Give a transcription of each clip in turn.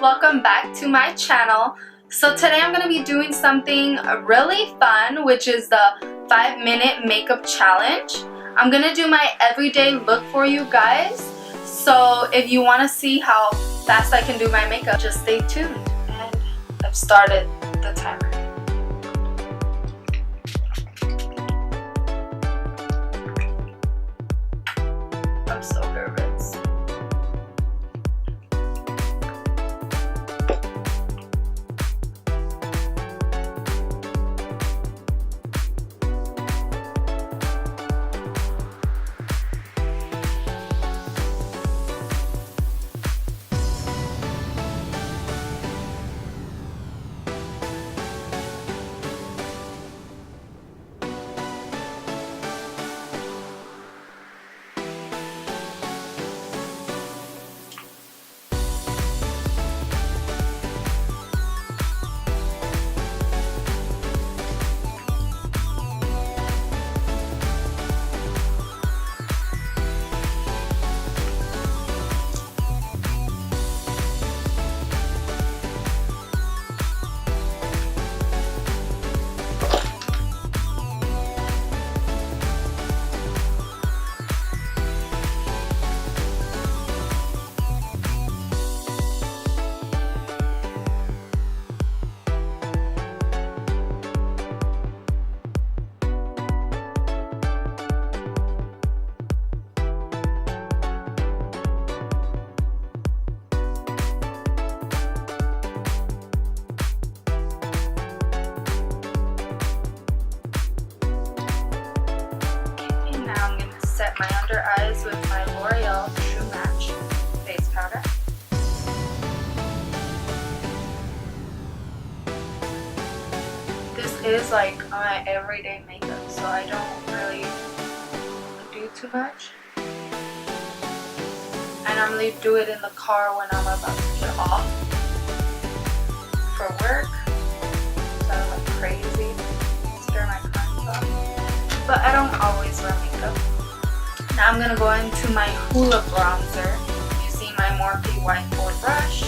welcome back to my channel. So today I'm going to be doing something really fun, which is the 5-minute makeup challenge. I'm going to do my everyday look for you guys. So if you want to see how fast I can do my makeup, just stay tuned. And I've started the timer. I'm so nervous. Set my under eyes with my L'Oreal True Match face powder. This is like my everyday makeup, so I don't really do too much. I normally do it in the car when I'm about to get off for work, so I look crazy, stir my clothes off. But I don't always wear makeup. Now I'm going to go into my Hoola bronzer using my Morphe whiteboard brush.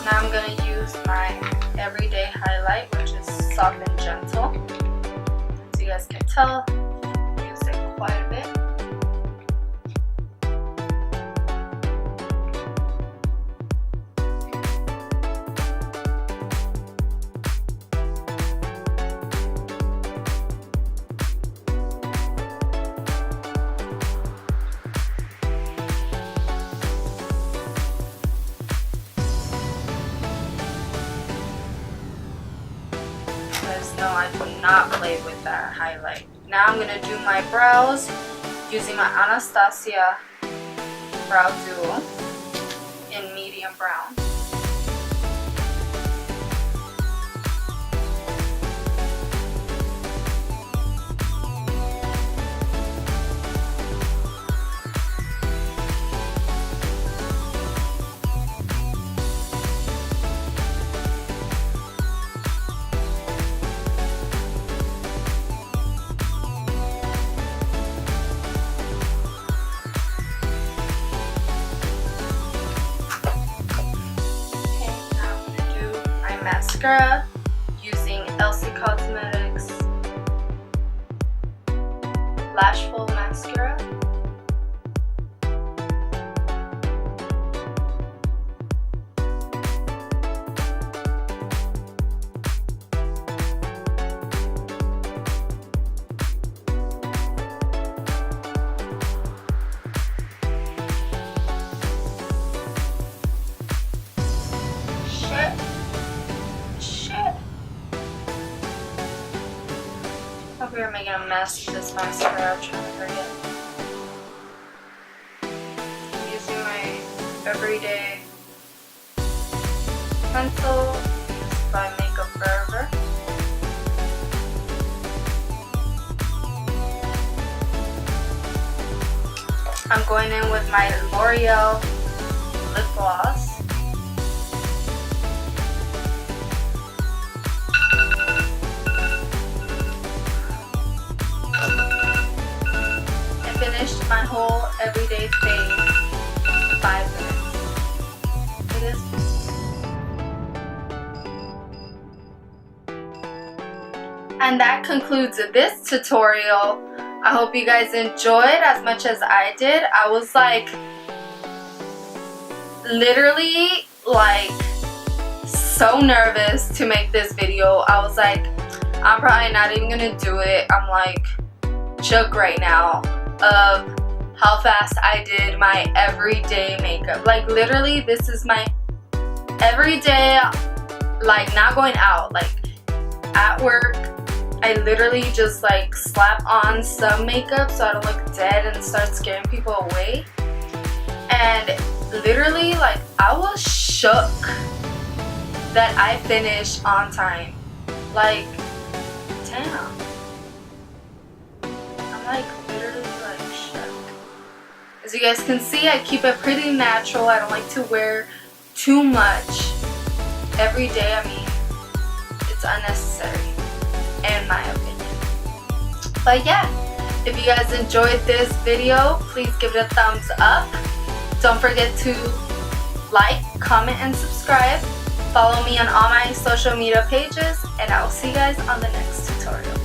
Now I'm going to use my everyday highlight, which is soft and gentle. As you guys can tell, I use it quite a bit. No, I do not play with that highlight. Now I'm going to do my brows using my Anastasia Brow Duo in medium brown. Mascara using Elsie Cosmetics Lash Full Mascara. We are making a mess with this mascara. I'm trying to hurry up. I'm using my everyday pencil by Makeup Forever. I'm going in with my L'Oreal lip gloss. I finished my whole everyday face in 5 minutes. It is. And that concludes this tutorial. I hope you guys enjoyed as much as I did. I was like literally like so nervous to make this video. I was like, I'm probably not even gonna do it. I'm like shook right now of how fast I did my everyday makeup. Like literally this is my everyday, like not going out, like at work. I literally just like slap on some makeup so I don't look dead and start scaring people away. And literally like I was shook that I finished on time. Like, damn. I'm like literally like shook. As you guys can see, I keep it pretty natural. I don't like to wear too much every day. I mean, it's unnecessary in my opinion. But yeah, if you guys enjoyed this video, please give it a thumbs up. Don't forget to like, comment, and subscribe. Follow me on all my social media pages, and I will see you guys on the next tutorial.